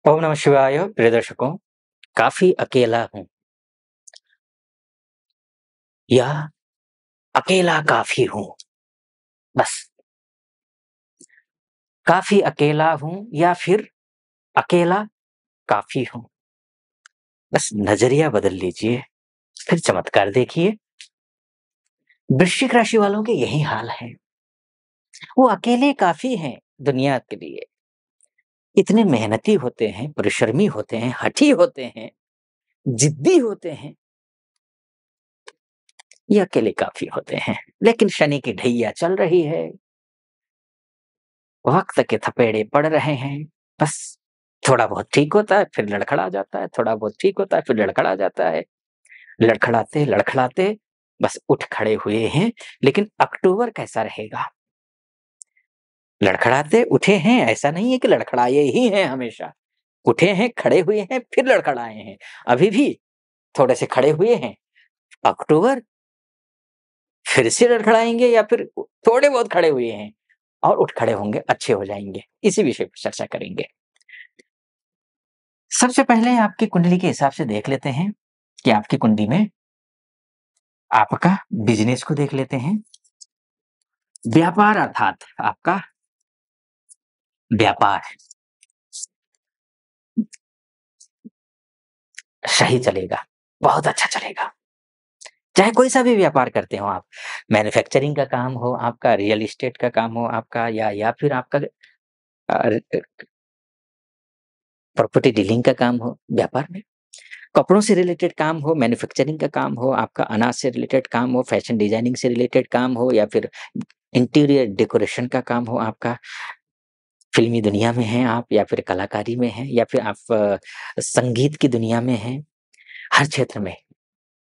ओम नमः शिवाय। प्रिय दर्शकों, काफ़ी अकेला हूँ या अकेला काफ़ी हूँ, बस काफ़ी अकेला हूँ या फिर अकेला काफ़ी हूँ। बस नज़रिया बदल लीजिए, फिर चमत्कार देखिए। वृश्चिक राशि वालों के यही हाल है। वो अकेले काफ़ी हैं दुनिया के लिए। इतने मेहनती होते हैं, परिश्रमी होते हैं, हठी होते हैं, जिद्दी होते हैं, ये अकेले काफ़ी होते हैं। लेकिन शनि की ढैया चल रही है, वक़्त के थपेड़े पड़ रहे हैं। बस थोड़ा बहुत ठीक होता है, फिर लड़खड़ा जाता है, थोड़ा बहुत ठीक होता है, फिर लड़खड़ा जाता है। लड़खड़ाते-लड़खड़ाते बस उठ खड़े हुए हैं, लेकिन अक्टूबर कैसा रहेगा? लड़खड़ाते उठे हैं, ऐसा नहीं है कि लड़खड़ाए ही हैं हमेशा। उठे हैं, खड़े हुए हैं, फिर लड़खड़ाए हैं। अभी भी थोड़े से खड़े हुए हैं। अक्टूबर फिर से लड़खड़ाएँगे या फिर थोड़े बहुत खड़े हुए हैं और उठ खड़े होंगे, अच्छे हो जाएँगे। इसी विषय पर चर्चा करेंगे। सबसे पहले आपकी कुंडली के हिसाब से देख लेते हैं कि आपकी कुंडली में आपका बिज़नेस को देख लेते हैं। व्यापार अर्थात आपका व्यापार सही चलेगा, बहुत अच्छा चलेगा। चाहे कोई-सा भी व्यापार करते हो आप, मैन्युफैक्चरिंग का काम हो आपका, रियल एस्टेट का काम हो आपका या फिर आपका अ, प्रॉपर्टी डीलिंग का काम हो व्यापार में। कपड़ों से रिलेटेड काम हो, मैन्युफैक्चरिंग का काम हो, आपका अनाज से रिलेटेड काम हो, फैशन डिज़ाइनिंग से रिलेटेड काम हो या फिर इंटीरियर डेकोरेशन का काम हो आपका, फ़िल्मी दुनिया में हैं आप या फिर कलाकारी में हैं या फिर आप संगीत की दुनिया में हैं, हर क्षेत्र में,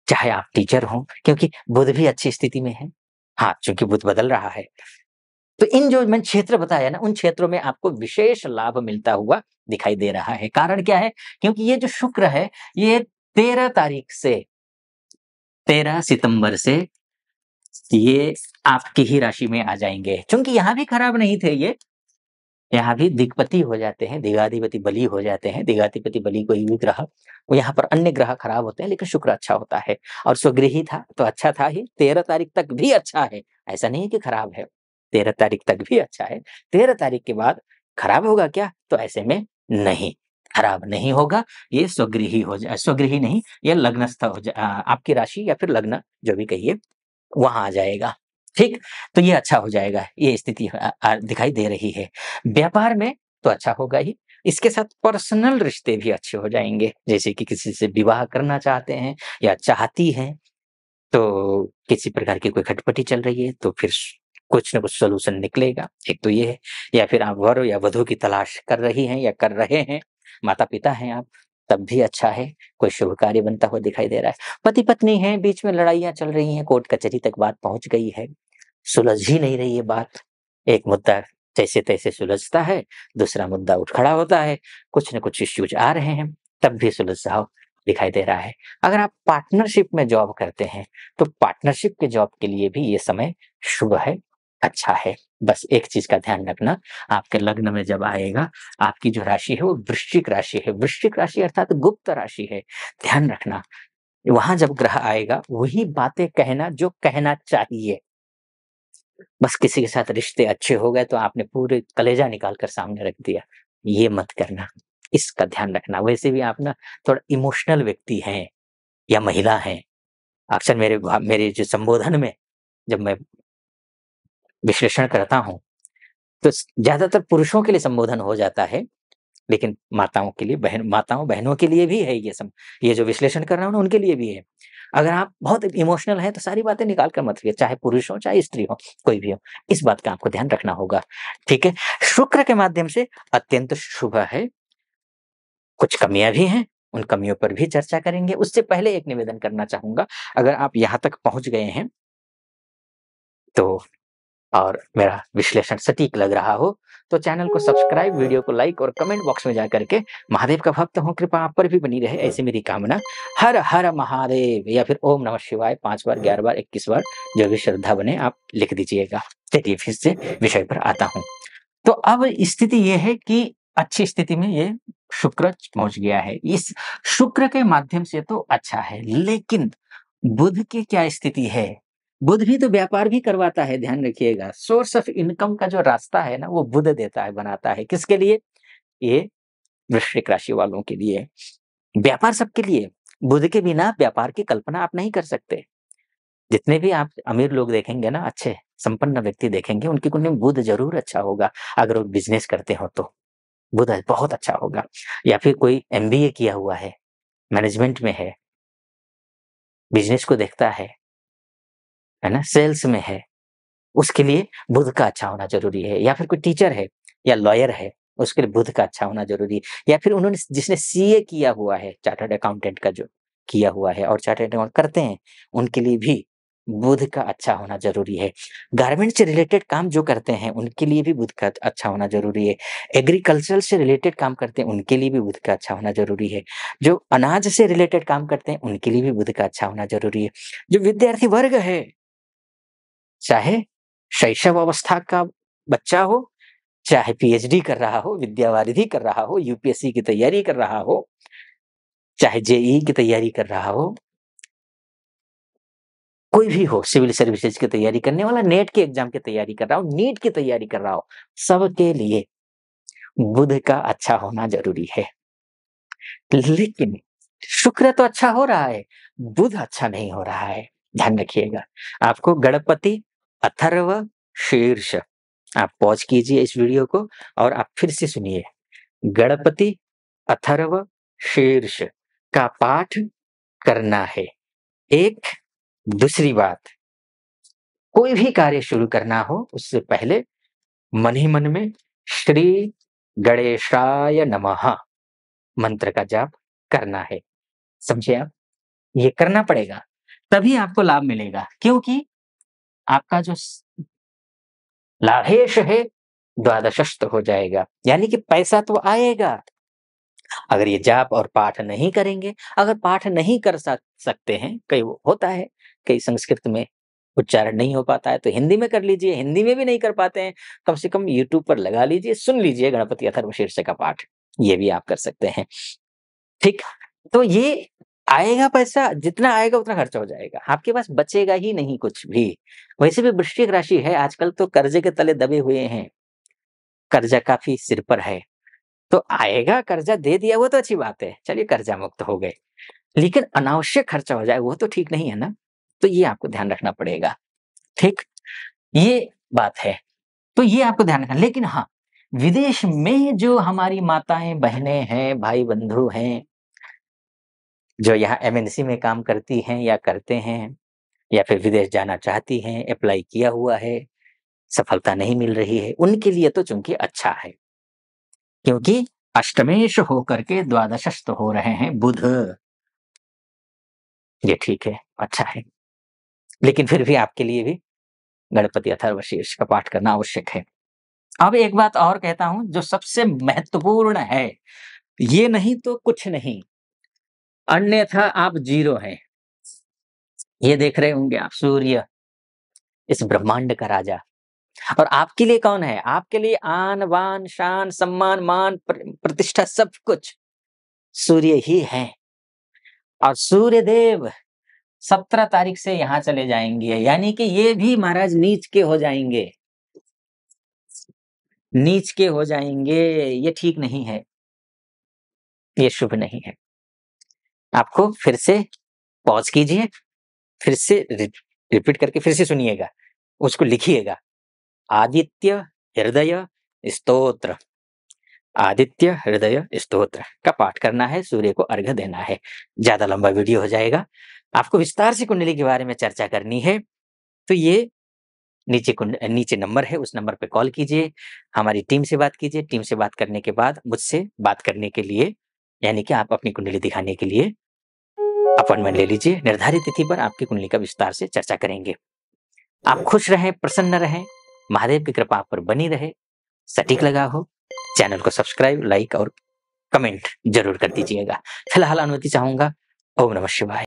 चाहे आप टीचर हों क्योंकि बुध भी अच्छी स्थिति में है। हाँ, चूँकि बुध बदल रहा है। तो इन जो मैंने क्षेत्र बताया ना, उन क्षेत्रों में आपको विशेष लाभ मिलता हुआ दिखाई दे रहा है। कारण क्या है? क्योंकि ये जो शुक्र है, ये 13 तारीख से 13 सितंबर से ये आपकी ही राशि में आ जाएँगे। चूँकि यहाँ भी खराब नहीं थे ये, यहाँ भी दिक्पति हो जाते हैं, दिगाधिपति बली हो जाते हैं। दिगाधिपति बली कोई भी ग्रह, वो यहाँ पर अन्य ग्रह खराब होते हैं, लेकिन शुक्र अच्छा होता है और स्वगृही था, तो अच्छा था ही। 13 तारीख तक भी अच्छा है, ऐसा नहीं है कि खराब है। 13 तारीख तक भी अच्छा है। 13 तारीख के बाद खराब होगा क्या? तो ऐसे में नहीं, खराब नहीं होगा। ये स्वगृही स्वगृही नहीं, ये लग्नस्थ आपकी राशि या फिर लग्न जो भी कहिए, वहाँ आ जाएगा। ठीक? तो ये अच्छा हो जाएगा, ये स्थिति दिखाई दे रही है। व्यापार में तो अच्छा होगा ही, इसके साथ पर्सनल रिश्ते भी अच्छे हो जाएँगे, जैसे कि किसी से विवाह करना चाहते हैं या चाहती हैं, तो किसी प्रकार की कोई खटपटी चल रही है, तो फिर कुछ न कुछ सॉल्यूशन निकलेगा, एक तो ये है। या फिर आप वर या वधू की तलाश कर रही हैं या कर रहे हैं, माता-पिता हैं आप, तब भी अच्छा है, कोई शुभ कार्य बनता हुआ दिखाई दे रहा है। पति-पत्नी हैं, बीच में लड़ाइयाँ चल रही हैं, कोर्ट कचहरी तक बात पहुँच गई है। सुलझ ही नहीं रही है बात। एक मुद्दा जैसे-तैसे सुलझता है, दूसरा मुद्दा उठ खड़ा होता है, कुछ न कुछ इश्यूज़ आ रहे हैं, तब भी सुलझाव दिखाई दे रहा है। अगर आप पार्टनरशिप में जॉब करते हैं, तो पार्टनरशिप के जॉब के लिए भी ये समय शुभ है, अच्छा है। बस एक चीज़ का ध्यान रखना, आपके लग्न में जब आएगा, आपकी जो राशि है वो वृश्चिक राशि है। वृश्चिक राशि अर्थात गुप्त राशि है, ध्यान रखना। वहाँ जब ग्रह आएगा, वही बातें कहना जो कहना चाहिए। बस किसी के साथ रिश्ते अच्छे हो गए तो आपने पूरे कलेजा निकाल कर सामने रख दिया, ये मत करना, इसका ध्यान रखना। वैसे भी आप ना थोड़ा इमोशनल व्यक्ति हैं या महिला हैं। अक्सर मेरे जो संबोधन में जब मैं विश्लेषण करता हूँ, तो ज़्यादातर पुरुषों के लिए संबोधन हो जाता है, लेकिन माताओं के लिए माताओं-बहनों के लिए भी है ये जो विश्लेषण कर रहा हूँ ना उनके लिए भी है। अगर आप बहुत इमोशनल हैं तो सारी बातें निकाल कर मत रहिए, चाहे पुरुष हो, चाहे स्त्री हो, कोई भी हो। इस बात का आपको ध्यान रखना होगा, ठीक है? शुक्र के माध्यम से अत्यंत शुभ है, कुछ कमियाँ भी हैं, उन कमियों पर भी चर्चा करेंगे। उससे पहले एक निवेदन करना चाहूँगा, अगर आप यहाँ तक पहुँच गए हैं, तो और मेरा विश्लेषण सटीक लग रहा हो, तो चैनल को सब्सक्राइब, वीडियो को लाइक और कमेंट बॉक्स में जाकर के महादेव का भक्त हूँ, कृपा आप पर भी बनी रहे, ऐसी मेरी कामना। हर हर महादेव या फिर ओम नमः शिवाय 5 बार, 11 बार, 21 बार, जो भी श्रद्धा बने आप लिख दीजिएगा। चलिए फिर से विषय पर आता हूँ। तो अब स्थिति ये है कि अच्छी स्थिति में ये शुक्र पहुँच गया है। इस शुक्र के माध्यम से तो अच्छा है, लेकिन बुध की क्या स्थिति है? बुध भी तो व्यापार भी करवाता है, ध्यान रखिएगा। सोर्स ऑफ इनकम का जो रास्ता है ना, वो बुध देता है, बनाता है। किसके लिए? ये वृश्चिक राशि वालों के लिए। व्यापार सबके लिए। बुध के बिना व्यापार की कल्पना आप नहीं कर सकते। जितने भी आप अमीर लोग देखेंगे ना, अच्छे संपन्न व्यक्ति देखेंगे, उनकी कुंडली में बुध ज़रूर अच्छा होगा, अगर वो बिज़नेस करते हो तो। बुध बहुत अच्छा होगा। या फिर कोई एमबीए किया हुआ है, मैनेजमेंट में है, बिज़नेस को देखता है ना? सेल्स में है, उसके लिए बुध का अच्छा होना ज़रूरी है। या फिर कोई टीचर है या लॉयर है, उसके लिए बुध का अच्छा होना ज़रूरी है। या फिर उन्होंने जिसने सीए किया हुआ है, चार्टर्ड अकाउंटेंट का जो किया हुआ है और चार्टर्ड अकाउंट करते हैं, उनके लिए भी बुध का अच्छा होना ज़रूरी है। गारमेंट से रिलेटेड काम जो करते हैं, उनके लिए भी बुध का अच्छा होना ज़रूरी है। एग्रीकल्चर से रिलेटेड काम करते हैं, उनके लिए भी बुध का अच्छा होना ज़रूरी है। जो अनाज से रिलेटेड काम करते हैं, उनके लिए भी बुध का अच्छा होना ज़रूरी है। जो विद्यार्थी वर्ग है, चाहे शैशव अवस्था का बच्चा हो, चाहे पीएचडी कर रहा हो, विद्यावारिधि कर रहा हो, यूपीएससी की तैयारी कर रहा हो, चाहे जेईई की तैयारी कर रहा हो, कोई भी हो, सिविल सर्विसेज की तैयारी करने वाला, नेट के एग्जाम की तैयारी कर रहा हो, नीट की तैयारी कर रहा हो, सबके लिए बुध का अच्छा होना ज़रूरी है। लेकिन शुक्र तो अच्छा हो रहा है, बुध अच्छा नहीं हो रहा है, ध्यान रखिएगा। आपको गणपति, अथर्व, शीर्ष, आप पॉज़ कीजिए इस वीडियो को और आप फिर से सुनिए। गणपति, अथर्व, शीर्ष का पाठ करना है। एक दूसरी बात, कोई भी कार्य शुरू करना हो, उससे पहले मन ही मन में श्री गणेशाय नमः मंत्र का जाप करना है। समझे आप? ये करना पड़ेगा, तभी आपको लाभ मिलेगा, क्योंकि आपका जो लाभेश है, द्वादशस्थ हो जाएगा, यानी कि पैसा तो आएगा। अगर ये जाप और पाठ नहीं करेंगे, अगर पाठ नहीं कर सकते हैं, कई होता है, कई संस्कृत में उच्चारण नहीं हो पाता है, तो हिंदी में कर लीजिए, हिंदी में भी नहीं कर पाते हैं, कम से कम यूट्यूब पर लगा लीजिए, सुन लीजिए गणपति अथर्वशीर्ष का पाठ, ये भी आप कर सकते हैं। ठीक? तो ये आएगा पैसा, जितना आएगा उतना खर्चा हो जाएगा, आपके पास बचेगा ही नहीं कुछ भी। वैसे भी वृश्चिक राशि है, आजकल तो कर्जे के तले दबे हुए हैं, कर्जा काफ़ी सिर पर है। तो आएगा, कर्जा दे दिया वो तो अच्छी बात है, चलिए कर्जा मुक्त हो गए। लेकिन अनावश्यक खर्चा हो जाए वो तो ठीक नहीं है ना? तो ये आपको ध्यान रखना पड़ेगा, ठीक? ये बात है, तो ये आपको ध्यान रखना, लेकिन हाँ, विदेश में जो हमारी माताएँ, बहनें हैं, भाई-बंधु हैं, जो यहाँ एमएनसी में काम करती हैं या करते हैं या फिर विदेश जाना चाहती हैं, अप्लाई किया हुआ है, सफलता नहीं मिल रही है, उनके लिए तो चूँकि अच्छा है, क्योंकि अष्टमेश होकर के द्वादशस्थ हो रहे हैं बुध। ये ठीक है, अच्छा है। लेकिन फिर भी आपके लिए भी गणपति अथर्वशीर्ष का पाठ करना आवश्यक है। अब एक बात और कहता हूँ जो सबसे महत्वपूर्ण है, ये नहीं तो कुछ नहीं, अन्यथा आप ज़ीरो हैं। ये देख रहे होंगे आप सूर्य, इस ब्रह्मांड का राजा, और आपके लिए कौन है? आपके लिए आन, बान, शान, सम्मान, मान, प्रतिष्ठा सब कुछ सूर्य ही हैं। और सूर्य देव 17 तारीख से यहाँ चले जाएँगे, यानी कि ये भी महाराज नीच के हो जाएँगे। नीच के हो जाएँगे, ये ठीक नहीं है, ये शुभ नहीं है। आपको फिर से पॉज़ कीजिए, फिर से रिपीट करके फिर से सुनिएगा, उसको लिखिएगा। आदित्य हृदय स्तोत्र, आदित्य हृदय स्तोत्र का पाठ करना है, सूर्य को अर्घ्य देना है। ज़्यादा लंबा वीडियो हो जाएगा। आपको विस्तार से कुंडली के बारे में चर्चा करनी है, तो ये नीचे नंबर है, उस नंबर पे कॉल कीजिए, हमारी टीम से बात कीजिए। टीम से बात करने के बाद मुझसे बात करने के लिए, यानी कि आप अपनी कुंडली दिखाने के लिए अपॉइंटमेंट ले लीजिए। निर्धारित तिथि पर आपकी कुंडली का विस्तार से चर्चा करेंगे। आप खुश रहें, प्रसन्न रहें, महादेव की कृपा आप पर बनी रहे, सटीक लगा हो, चैनल को सब्सक्राइब, लाइक और कमेंट ज़रूर कर दीजिएगा। फिलहाल अनुमति चाहूँगा। ओम नमः शिवाय।